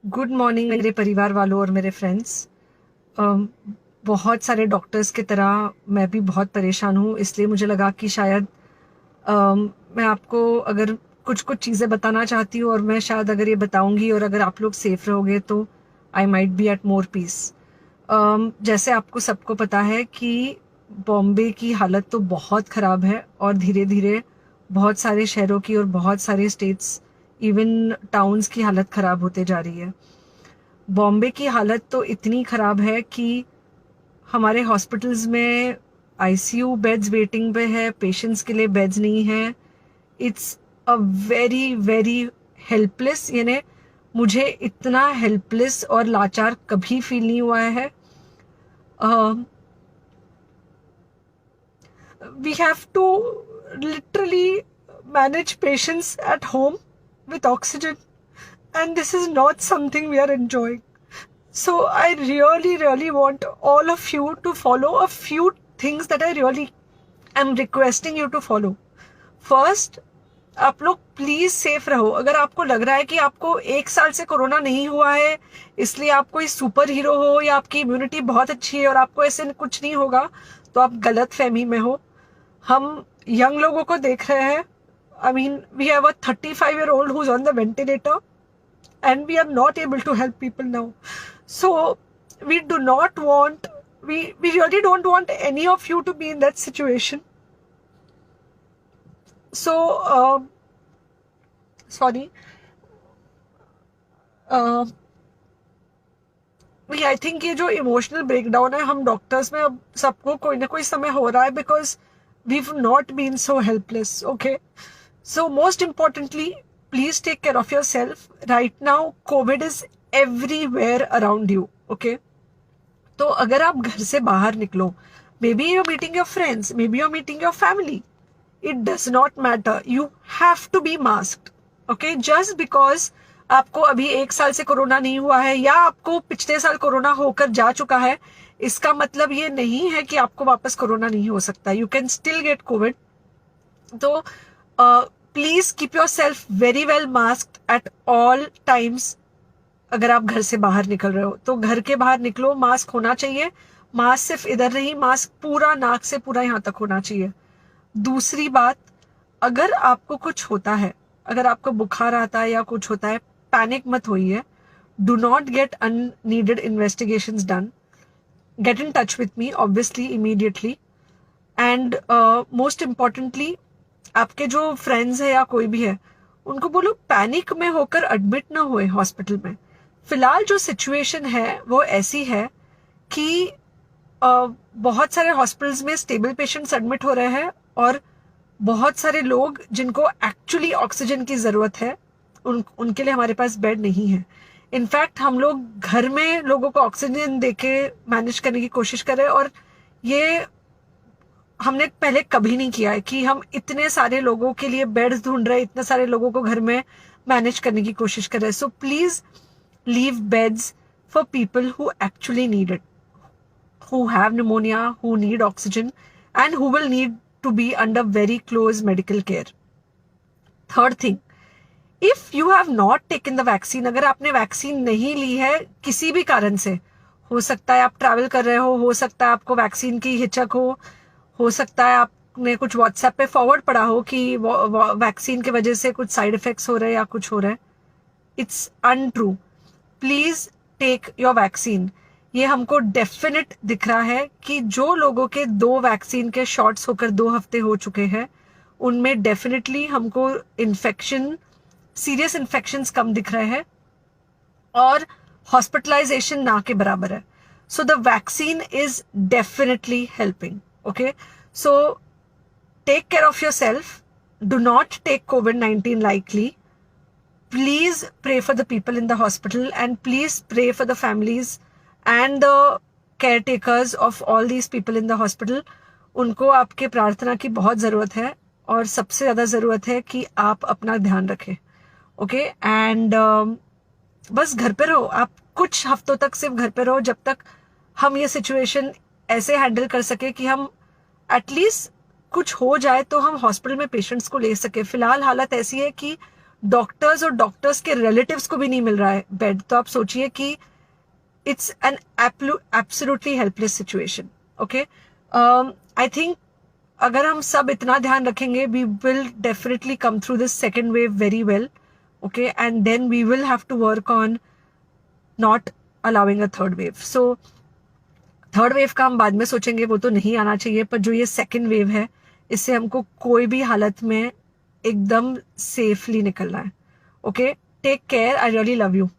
Good morning मेरे परिवार वालों और मेरे फ्रेंड्स। बहुत सारे डॉक्टर्स की तरह मैं भी बहुत परेशान हूँ, इसलिए मुझे लगा कि शायद मैं आपको अगर कुछ कुछ चीज़ें बताना चाहती हूँ और मैं शायद अगर ये बताऊँगी और अगर आप लोग सेफ रहोगे तो I might be at more peace. जैसे आपको सबको पता है कि बॉम्बे की हालत तो बहुत ख़राब है और धीरे धीरे बहुत सारे शहरों की और बहुत सारे स्टेट्स, इवन टाउन्स की हालत ख़राब होते जा रही है। बॉम्बे की हालत तो इतनी ख़राब है कि हमारे हॉस्पिटल्स में आईसीयू बेड्स वेटिंग पे है, पेशेंट्स के लिए बेड्स नहीं है। It's a very very helpless, यानी मुझे इतना हेल्पलेस और लाचार कभी फील नहीं हुआ है। We have to literally manage patients at home with oxygen, and this is not something we are enjoying. So I really want all of you to follow a few things that I really am requesting you to follow. First, आप लोग please safe रहो। अगर आपको लग रहा है कि आपको 1 साल से कोरोना नहीं हुआ है इसलिए आप कोई सुपर हीरो हो या आपकी इम्यूनिटी बहुत अच्छी है और आपको ऐसे कुछ नहीं होगा, तो आप गलत फहमी में हो। हम यंग लोगों को देख रहे हैं। I mean we have a 35-year-old who's on the ventilator and we are not able to help people now. So we do not want, we really don't want any of you to be in that situation. So sorry, I think ये जो emotional breakdown है हम doctors में अब सबको कोई ना कोई समय हो रहा है, because we have not been so helpless. Okay, so most importantly please take care of your self. Right now COVID is everywhere around you. Okay, तो अगर आप घर से बाहर निकलो, may be you meeting your friends, may be you meeting your family, it does not matter, you have to be masked. Okay, just because आपको अभी 1 साल से कोरोना नहीं हुआ है या आपको पिछले साल कोरोना होकर जा चुका है, इसका मतलब ये नहीं है कि आपको वापस कोरोना नहीं हो सकता। You can still get Covid. तो please keep yourself very well masked at all times. अगर आप घर से बाहर निकल रहे हो तो घर के बाहर निकलो, मास्क होना चाहिए। मास्क सिर्फ इधर नहीं, मास्क पूरा नाक से पूरा यहाँ तक होना चाहिए। दूसरी बात, अगर आपको कुछ होता है, अगर आपको बुखार आता है या कुछ होता है, पैनिक मत होइए। Do not get unneeded investigations done. Get in touch with me obviously immediately. And most importantly, आपके जो फ्रेंड्स है या कोई भी है उनको बोलो पैनिक में होकर एडमिट ना हुए हॉस्पिटल में। फिलहाल जो सिचुएशन है वो ऐसी है कि बहुत सारे हॉस्पिटल्स में स्टेबल पेशेंट्स एडमिट हो रहे हैं और बहुत सारे लोग जिनको एक्चुअली ऑक्सीजन की ज़रूरत है उनके लिए हमारे पास बेड नहीं है। इनफैक्ट हम लोग घर में लोगों को ऑक्सीजन देके मैनेज करने की कोशिश कर रहे हैं, और ये हमने पहले कभी नहीं किया है कि हम इतने सारे लोगों के लिए बेड्स ढूंढ रहे हैं, इतने सारे लोगों को घर में मैनेज करने की कोशिश कर रहे हैं। So please leave beds for people who actually need it, who have pneumonia, who need oxygen, and who will need to be under very close medical care. Third thing, if you have not taken the vaccine, अगर आपने vaccine नहीं ली है किसी भी कारण से, हो सकता है आप ट्रैवल कर रहे हो सकता है आपको वैक्सीन की हिचक हो सकता है आपने कुछ व्हाट्सएप पे फॉरवर्ड पढ़ा हो कि वैक्सीन की वजह से कुछ साइड इफेक्ट्स हो रहे हैं या कुछ हो रहा है। It's untrue. Please take your vaccine. ये हमको डेफिनेट दिख रहा है कि जो लोगों के 2 वैक्सीन के शॉट्स होकर 2 हफ्ते हो चुके हैं उनमें डेफिनेटली हमको इन्फेक्शन, सीरियस इन्फेक्शंस कम दिख रहे हैं और हॉस्पिटलाइजेशन ना के बराबर है। So the vaccine is definitely helping. Okay, so take care of your self, do not take COVID-19 lightly. Please pray for the people in the hospital and please pray for the families and the caretakers of all these people in the hospital. उनको आपके प्रार्थना की बहुत ज़रूरत है और सबसे ज़्यादा ज़रूरत है कि आप अपना ध्यान रखें। ओके, एंड बस घर पे रहो। आप कुछ हफ्तों तक सिर्फ घर पे रहो जब तक हम ये सिचुएशन ऐसे हैंडल कर सके कि हम एटलीस्ट कुछ हो जाए तो हम हॉस्पिटल में पेशेंट्स को ले सके। फिलहाल हालत ऐसी है कि डॉक्टर्स और डॉक्टर्स के रिलेटिव्स को भी नहीं मिल रहा है बेड, तो आप सोचिए कि it's an absolutely helpless situation. Okay, I think अगर हम सब इतना ध्यान रखेंगे, we will definitely come through this second wave very well. Okay, and then we will have to work on not allowing a third wave. So third wave का हम बाद में सोचेंगे, वो तो नहीं आना चाहिए, पर जो ये सेकेंड वेव है, इससे हमको कोई भी हालत में एकदम सेफली निकलना है. Okay, take care, I really love you.